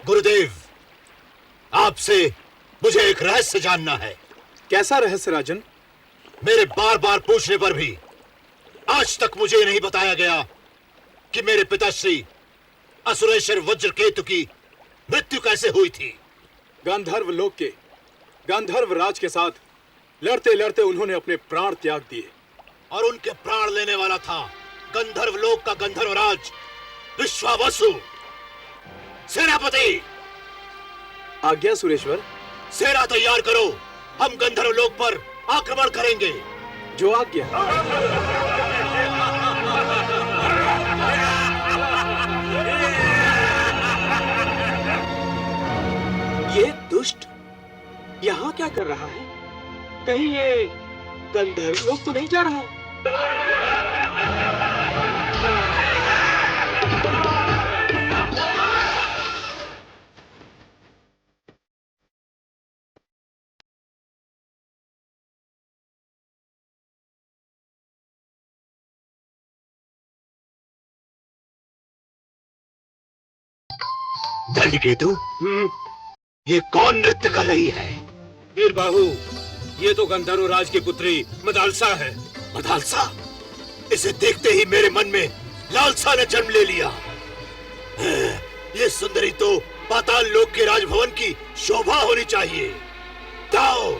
गुरुदेव, आपसे मुझे एक रहस्य जानना है। कैसा रहस्य राजन? मेरे बार बार पूछने पर भी आज तक मुझे नहीं बताया गया कि मेरे पिताश्री असुरेश्वर वज्रकेतु की मृत्यु कैसे हुई थी। गंधर्व लोक के गंधर्व राज के साथ लड़ते लड़ते उन्होंने अपने प्राण त्याग दिए और उनके प्राण लेने वाला था गंधर्व लोक का गंधर्व राज विश्वावसु। सेनापति, आज्ञा सुरेश्वर। सेना तैयार करो, हम गंधर्व लोक पर आक्रमण करेंगे। जो आज्ञा। ये दुष्ट यहाँ क्या कर रहा है? कहीं ये गंधर्व लोक तो नहीं जा रहा? दंडकेतु, ये कौन नृत्य कर रही है? वीरबाहु, ये तो गंधर्व राज की पुत्री मदालसा है। मदालसा? इसे देखते ही मेरे मन में लालसा ने जन्म ले लिया। ये सुंदरी तो पाताल लोक के राजभवन की शोभा होनी चाहिए। जाओ,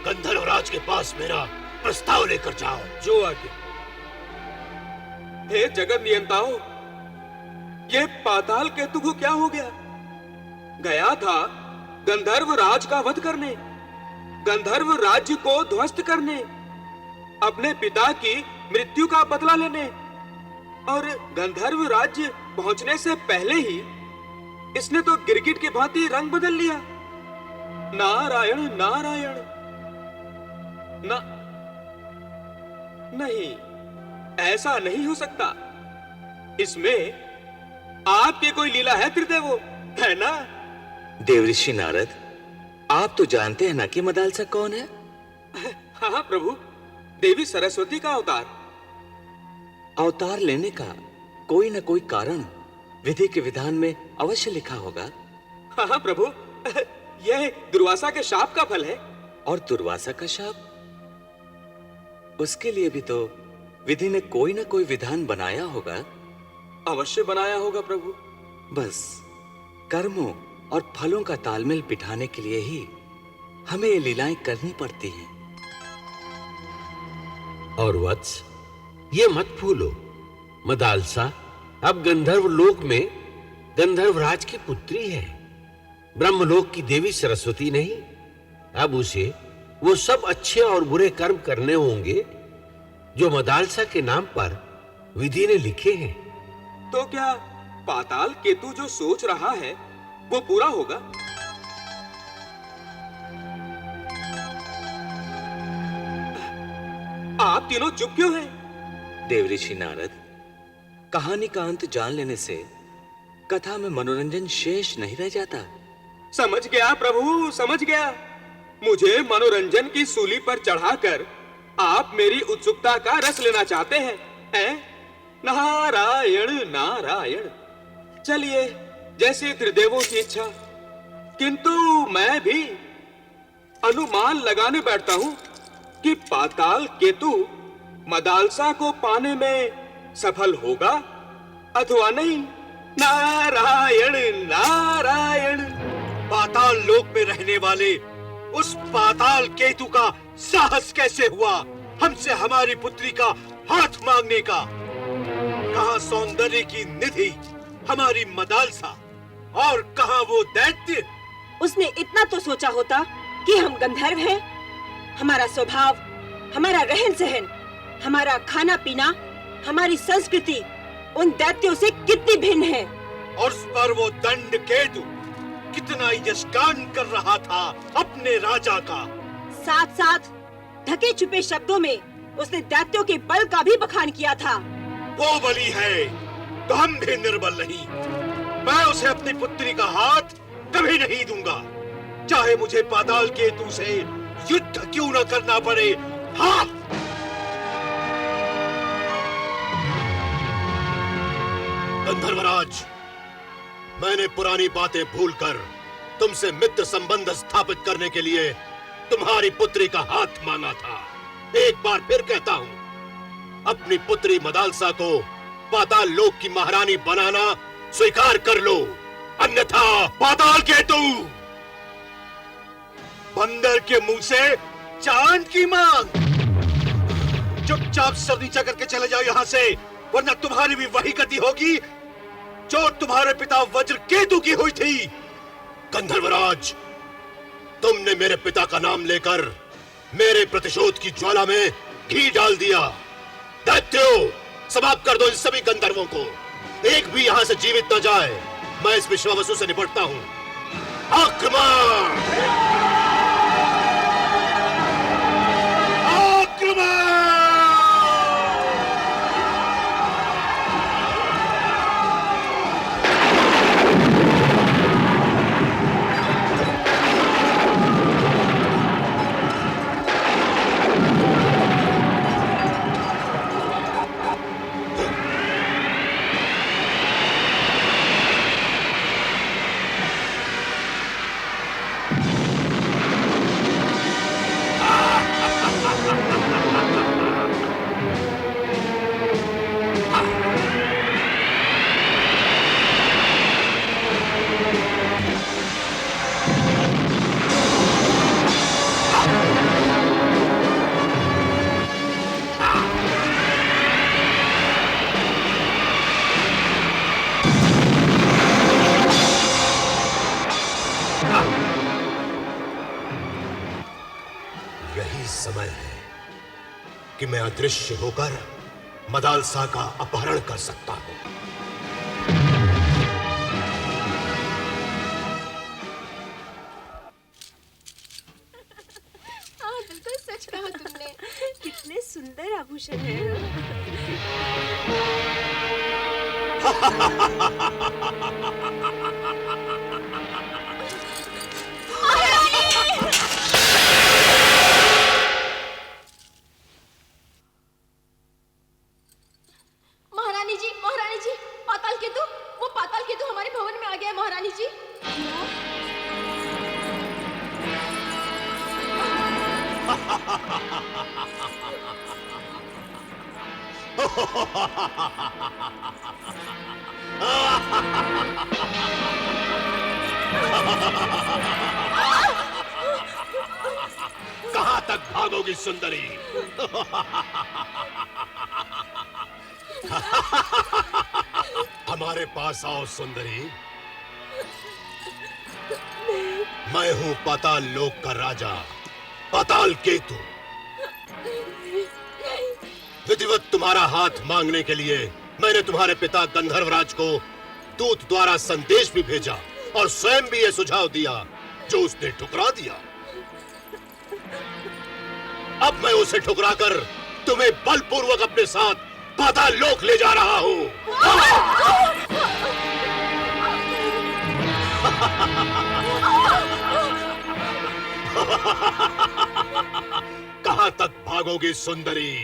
गंधर्व राज के पास मेरा प्रस्ताव लेकर जाओ। जो आज्ञा। हे जगत नियंताओ, ये पाताल केतु को क्या हो गया? गया था गंधर्व राज का वध करने, गंधर्व राज्य को ध्वस्त करने, अपने पिता की मृत्यु का बदला लेने, और गंधर्व राज्य पहुंचने से पहले ही इसने तो गिरगिट की भांति रंग बदल लिया। नारायण नारायण। ना, नहीं, ऐसा नहीं हो सकता। इसमें आपकी कोई लीला है त्रिदेवो, है ना? देवऋषि नारद, आप तो जानते हैं ना कि मदालसा कौन है? हाँ प्रभु, देवी सरस्वती का अवतार। अवतार लेने का कोई न कोई कारण विधि के विधान में अवश्य लिखा होगा। हाँ प्रभु, यह दुर्वासा के शाप का फल है। और दुर्वासा का शाप? उसके लिए भी तो विधि ने कोई न कोई विधान बनाया होगा। अवश्य बनाया होगा प्रभु। बस कर्मों और फलों का तालमेल बिठाने के लिए ही हमें ये लीलाएं करनी पड़ती हैं। और वत्स, ये मत भूलो, मदालसा अब गंधर्व लोक में गंधर्व राज की पुत्री है, ब्रह्मलोक की देवी सरस्वती नहीं। अब उसे वो सब अच्छे और बुरे कर्म करने होंगे जो मदालसा के नाम पर विधि ने लिखे हैं। तो क्या पाताल केतु जो सोच रहा है वो पूरा होगा? आप तीनों चुप क्यों हैं? देवऋषि नारद, कहानी का अंत जान लेने से कथा में मनोरंजन शेष नहीं रह जाता। समझ गया प्रभु, समझ गया। मुझे मनोरंजन की सूली पर चढ़ाकर आप मेरी उत्सुकता का रस लेना चाहते हैं? नारायण नारायण। चलिए, जैसे त्रिदेवों की इच्छा। किंतु मैं भी अनुमान लगाने बैठता हूं कि पाताल केतु मदालसा को पाने में सफल होगा अथवा नहीं। नारायण नारायण। पाताल लोक में रहने वाले उस पाताल केतु का साहस कैसे हुआ हमसे हमारी पुत्री का हाथ मांगने का? कहां सौंदर्य की निधि हमारी मदालसा, और कहां वो दैत्य? उसने इतना तो सोचा होता कि हम गंधर्व हैं। हमारा स्वभाव, हमारा रहन सहन, हमारा खाना पीना, हमारी संस्कृति उन दैत्यों से कितनी भिन्न है। और उस पर वो दंड केतु कितना यशगान कर रहा था अपने राजा का। साथ साथ ढके छुपे शब्दों में उसने दैत्यों के बल का भी बखान किया था। वो बली है तो हम भी निर्बल नहीं। मैं उसे अपनी पुत्री का हाथ कभी नहीं दूंगा, चाहे मुझे पाताल केतु से युद्ध क्यों न करना पड़े। हाँ, गंधर्वराज, मैंने पुरानी बातें भूलकर तुमसे मित्र संबंध स्थापित करने के लिए तुम्हारी पुत्री का हाथ मांगा था। एक बार फिर कहता हूँ, अपनी पुत्री मदालसा को पाताल लोक की महारानी बनाना स्वीकार कर लो, अन्यथा पाताल केतु। बंदर के मुंह से चांद की मांग। चुपचाप सर नीचा करके चले जाओ यहाँ से, वरना तुम्हारी भी वही गति होगी जो तुम्हारे पिता वज्र केतु की हुई थी। गंधर्वराज, तुमने मेरे पिता का नाम लेकर मेरे प्रतिशोध की ज्वाला में घी डाल दिया। दैत्यों, समाप्त कर दो इन सभी गंधर्वों को, एक भी यहाँ से जीवित न जाए। मैं इस विश्वावसु से निपटता हूँ। आक्रमण! आक्रमण! यही समय है कि मैं अदृश्य होकर मदालसा का अपहरण कर सकता हूं। हाँ, बिल्कुल सच कहा तुमने। कितने सुंदर आभूषण हैं। महारानी जी, पाताल केतु, वो पाताल केतु हमारे भवन में आ गया है महारानी जी। कहां तक भागोगी सुंदरी? हमारे पास आओ सुंदरी। मैं हूं पाताल लोक का राजा, पाताल केतु। विधिवत तुम्हारा हाथ मांगने के लिए मैंने तुम्हारे पिता गंधर्वराज को दूत द्वारा संदेश भी भेजा और स्वयं भी यह सुझाव दिया जो उसने ठुकरा दिया। अब मैं उसे ठुकराकर तुम्हें बलपूर्वक अपने साथ पाताल लोक ले जा रहा हूं। कहां तक भागोगी सुंदरी?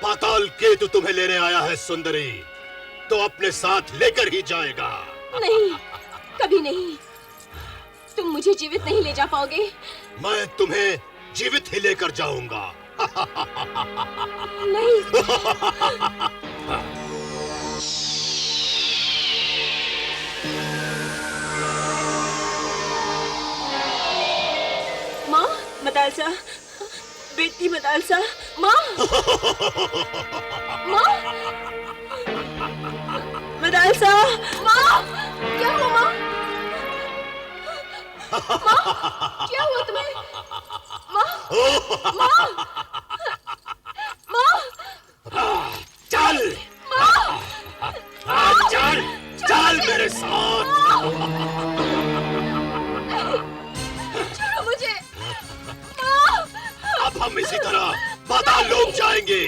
पाताल केतु तुम्हें लेने आया है सुंदरी, तो अपने साथ लेकर ही जाएगा। नहीं, कभी नहीं। तुम मुझे जीवित नहीं ले जा पाओगे। मैं तुम्हें जीवित ही लेकर जाऊंगा। नहीं। माँ, मदालसा, बेटी मदालसा। माँ, माँ, मदालसा। माँ, क्या हुआ माँ? माँ, क्या हुआ तुम्हें? माँ, माँ, माँ, चल, चल, चल मेरे साथ। छोड़ो मुझे। माँ, अब हम इसी तरह पाताल लोक जाएंगे।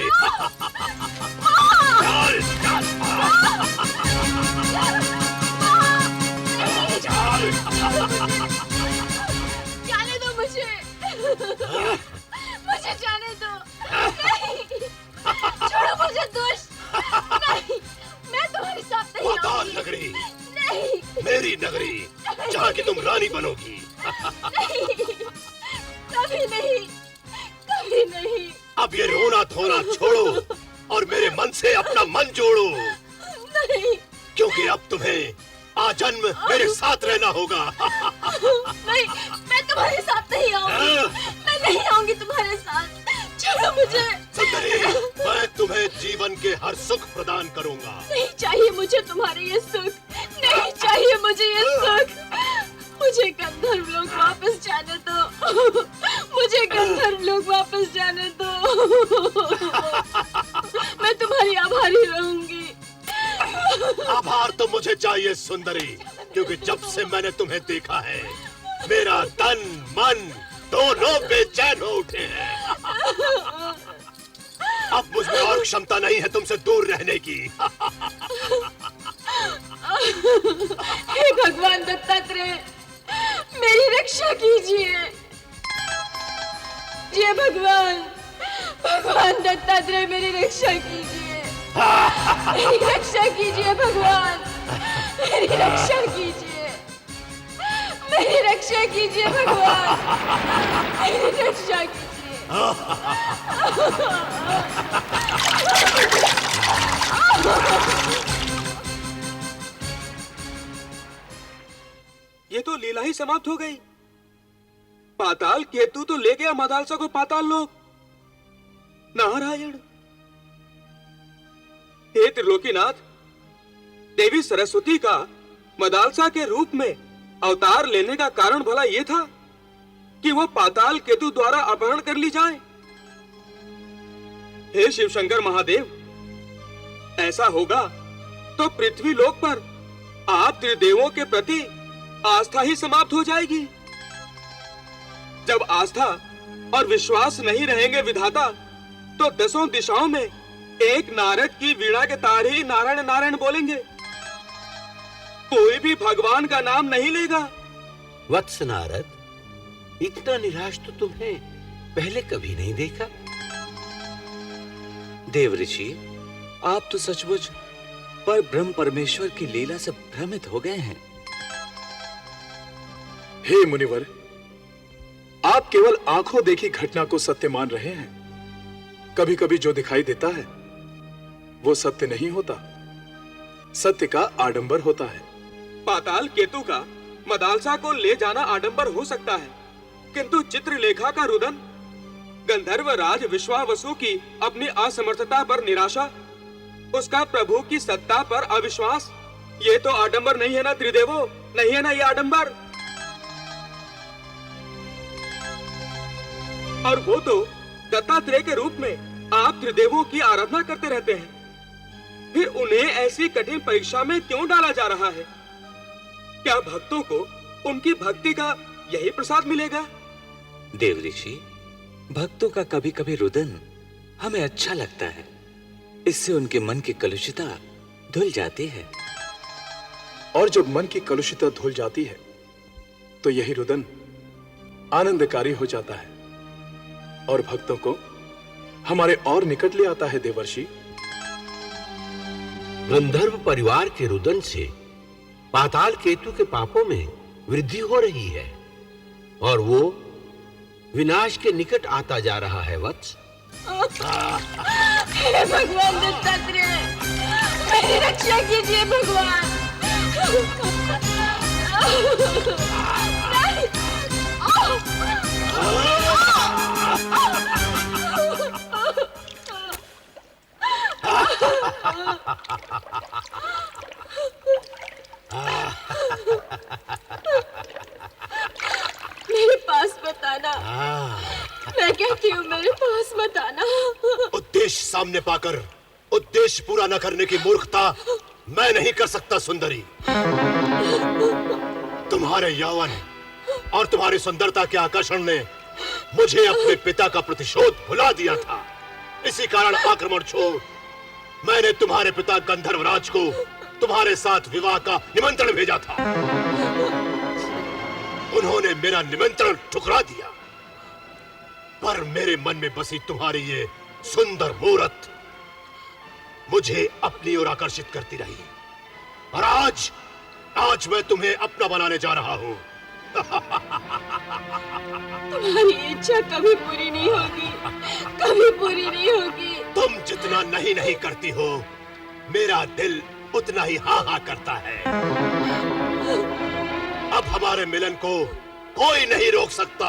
चल, चल, चल। जाने दो मुझे। मुझे जाने दो। नहीं, छोड़ो मुझे दुष्ट। नगरी, जहाँ की तुम रानी बनोगी। कभी नहीं, कभी नहीं। अब ये रोना धोना छोड़ो और मेरे मन से अपना मन जोड़ो। नहीं, क्योंकि अब तुम्हें आजन्म मेरे साथ रहना होगा। नहीं, मैं तुम्हारे साथ नहीं आऊंगी। मैं नहीं आऊंगी तुम्हारे साथ। छोड़ो मुझे। सुंदरी, मैं तुम्हें जीवन के हर सुख प्रदान करूंगा। नहीं चाहिए मुझे तुम्हारे ये सुख। नहीं चाहिए मुझे ये सुख। मुझे गंधर्व लोग वापस जाने दो। मुझे गंधर्व लोग वापस जाने दो। मैं तुम्हारी आभारी रहूंगी। आभार तो मुझे चाहिए सुंदरी, क्योंकि जब से मैंने तुम्हें देखा है मेरा तन मन दोनों बेचैन हो उठे हैं। अब मुझ में और क्षमता नहीं है तुमसे दूर रहने की। हे भगवान दत्तात्रेय, मेरी रक्षा कीजिए। ये भगवान, भगवान दत्तात्रेय मेरी रक्षा कीजिए। मेरी रक्षा कीजिए भगवान, मेरी रक्षा कीजिए। मेरी रक्षा कीजिए भगवान, मेरी रक्षा कीजिए। ये तो लीला ही समाप्त हो गई। पाताल केतु तो ले गया मदालसा को पाताल लोक। नारायण। हे त्रिलोकीनाथ, देवी सरस्वती का मदालसा के रूप में अवतार लेने का कारण भला ये था कि वह पाताल केतु द्वारा अपहरण कर ली जाए। हे शिवशंकर महादेव, ऐसा होगा तो पृथ्वी लोक पर आप त्रिदेवों के प्रति आस्था ही समाप्त हो जाएगी। जब आस्था और विश्वास नहीं रहेंगे विधाता, तो दसों दिशाओं में एक नारद की वीणा के तार ही नारायण नारायण बोलेंगे। कोई भी भगवान का नाम नहीं लेगा। वत्स नारद, इतना निराश तो तुम्हें पहले कभी नहीं देखा। देव ऋषि, आप तो सचमुच पर ब्रह्म परमेश्वर की लीला से भ्रमित हो गए हैं। हे मुनिवर, आप केवल आंखों देखी घटना को सत्य मान रहे हैं। कभी कभी जो दिखाई देता है वो सत्य नहीं होता, सत्य का आडंबर होता है। पाताल केतु का मदालसा को ले जाना आडंबर हो सकता है, किंतु चित्रलेखा का रुदन, गंधर्व राज विश्वावसु की अपनी असमर्थता पर निराशा, उसका प्रभु की सत्ता पर अविश्वास, ये तो आडंबर नहीं है ना त्रिदेवो? नहीं है ना ये आडंबर? और वो तो दत्तात्रेय के रूप में आप त्रिदेवों की आराधना करते रहते हैं। फिर उन्हें ऐसी कठिन परीक्षा में क्यों डाला जा रहा है? क्या भक्तों को उनकी भक्ति का यही प्रसाद मिलेगा? देव ऋषि, भक्तों का कभी कभी रुदन हमें अच्छा लगता है। इससे उनके मन की कलुषिता धुल जाती है। और जब मन की कलुषिता धुल जाती है तो यही रुदन आनंदकारी हो जाता है और भक्तों को हमारे और निकट ले आता है। देवर्षि, गंधर्व परिवार के रुदन से पाताल केतु के पापों में वृद्धि हो रही है और वो विनाश के निकट आता जा रहा है। वत्स, हे भगवान दत्तात्रेय, मेरी रक्षा कीजिए भगवान। मेरे पास मत आना। मैं कहती हूँ मेरे पास मत आना। उद्देश्य सामने पाकर उद्देश्य पूरा न करने की मूर्खता मैं नहीं कर सकता सुंदरी। तुम्हारे यौवन और तुम्हारी सुंदरता के आकर्षण ने मुझे अपने पिता का प्रतिशोध भुला दिया था। इसी कारण आक्रमण छोड़ मैंने तुम्हारे पिता गंधर्वराज को तुम्हारे साथ विवाह का निमंत्रण भेजा था। उन्होंने मेरा निमंत्रण ठुकरा दिया, पर मेरे मन में बसी तुम्हारी ये सुंदर मूरत मुझे अपनी ओर आकर्षित करती रही। और आज आज मैं तुम्हें अपना बनाने जा रहा हूँ। तुम्हारी इच्छा कभी पूरी नहीं होगी, कभी पूरी नहीं होगी। तुम जितना नहीं नहीं करती हो, मेरा दिल उतना ही हाँ हाँ करता है। अब हमारे मिलन को कोई नहीं रोक सकता।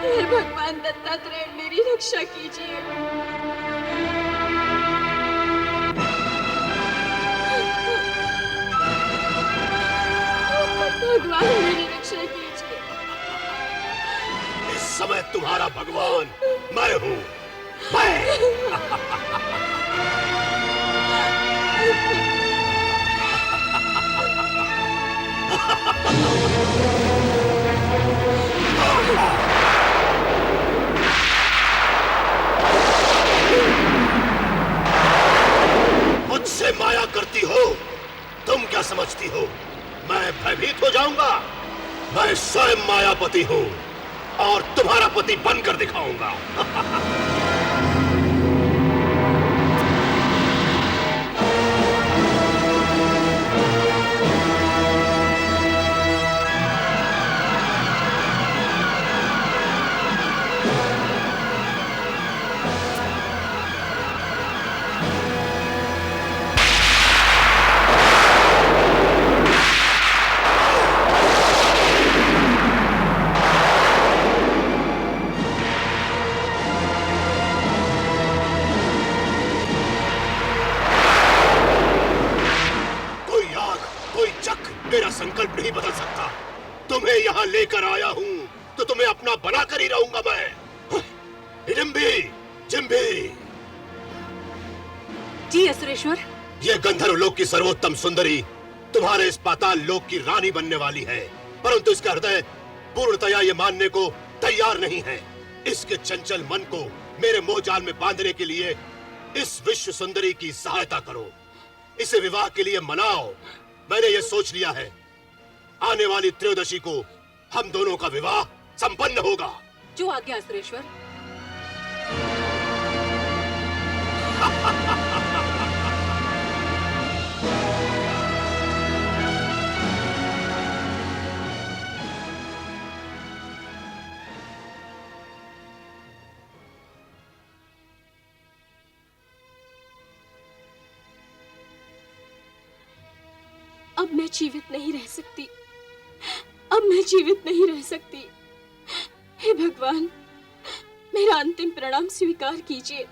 हे भगवान दत्तात्रेय, मेरी रक्षा कीजिए। भगवान मेरी रक्षा कीजिए। इस समय तुम्हारा भगवान मैं हूँ, मैं। मुझसे माया करती हो, तुम क्या समझती हो मैं भयभीत हो जाऊंगा? मैं स्वयं मायापति हूँ और तुम्हारा पति बनकर दिखाऊंगा। मेरा संकल्प नहीं बदल सकता। तुम्हें यहाँ लेकर आया हूँ तो तुम्हें अपना बनाकर ही रहूंगा मैं। हिडिंबी, जिम्बी। जी असुरेश्वर। ये गंधर्व लोक की सर्वोत्तम सुंदरी तुम्हारे इस पाताल लोक की रानी बनने वाली है, परंतु इसका हृदय पूर्णतया ये मानने को तैयार नहीं है। इसके चंचल मन को मेरे मोह जाल में बांधने के लिए इस विश्व सुंदरी की सहायता करो, इसे विवाह के लिए मनाओ। मैंने ये सोच लिया है, आने वाली त्रयोदशी को हम दोनों का विवाह संपन्न होगा। जो आज्ञा असुरेश्वर। अब मैं जीवित नहीं रह सकती, अब मैं जीवित नहीं रह सकती। हे भगवान, मेरा अंतिम प्रणाम स्वीकार कीजिए।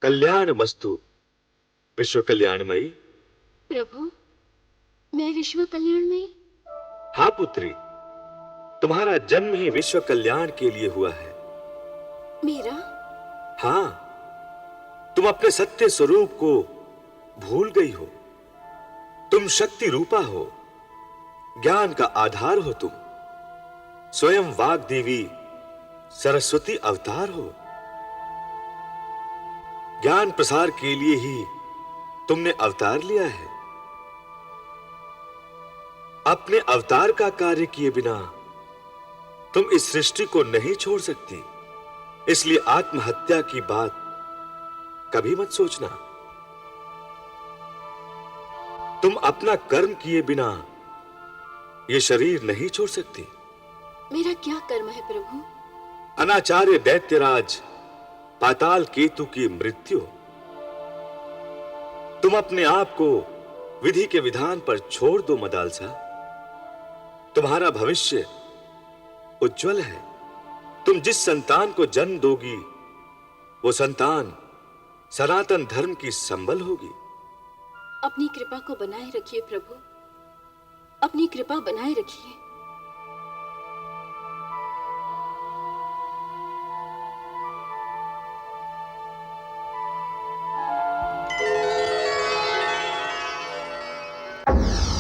कल्याण मस्तु विश्व कल्याणमयी। प्रभु, मैं विश्व कल्याणमयी? हाँ पुत्री, तुम्हारा जन्म ही विश्व कल्याण के लिए हुआ है। मेरा? हाँ, तुम अपने सत्य स्वरूप को भूल गई हो। तुम शक्ति रूपा हो, ज्ञान का आधार हो। तुम स्वयं वाग देवी सरस्वती अवतार हो। ज्ञान प्रसार के लिए ही तुमने अवतार लिया है। अपने अवतार का कार्य किए बिना तुम इस सृष्टि को नहीं छोड़ सकती, इसलिए आत्महत्या की बात कभी मत सोचना। तुम अपना कर्म किए बिना यह शरीर नहीं छोड़ सकती। मेरा क्या कर्म है प्रभु? अनाचार्य दैत्यराज पाताल केतु की मृत्यु। तुम अपने आप को विधि के विधान पर छोड़ दो मदालसा। तुम्हारा भविष्य उज्जवल है। तुम जिस संतान को जन्म दोगी वो संतान सनातन धर्म की संबल होगी। अपनी कृपा को बनाए रखिए प्रभु, अपनी कृपा बनाए रखिए। है।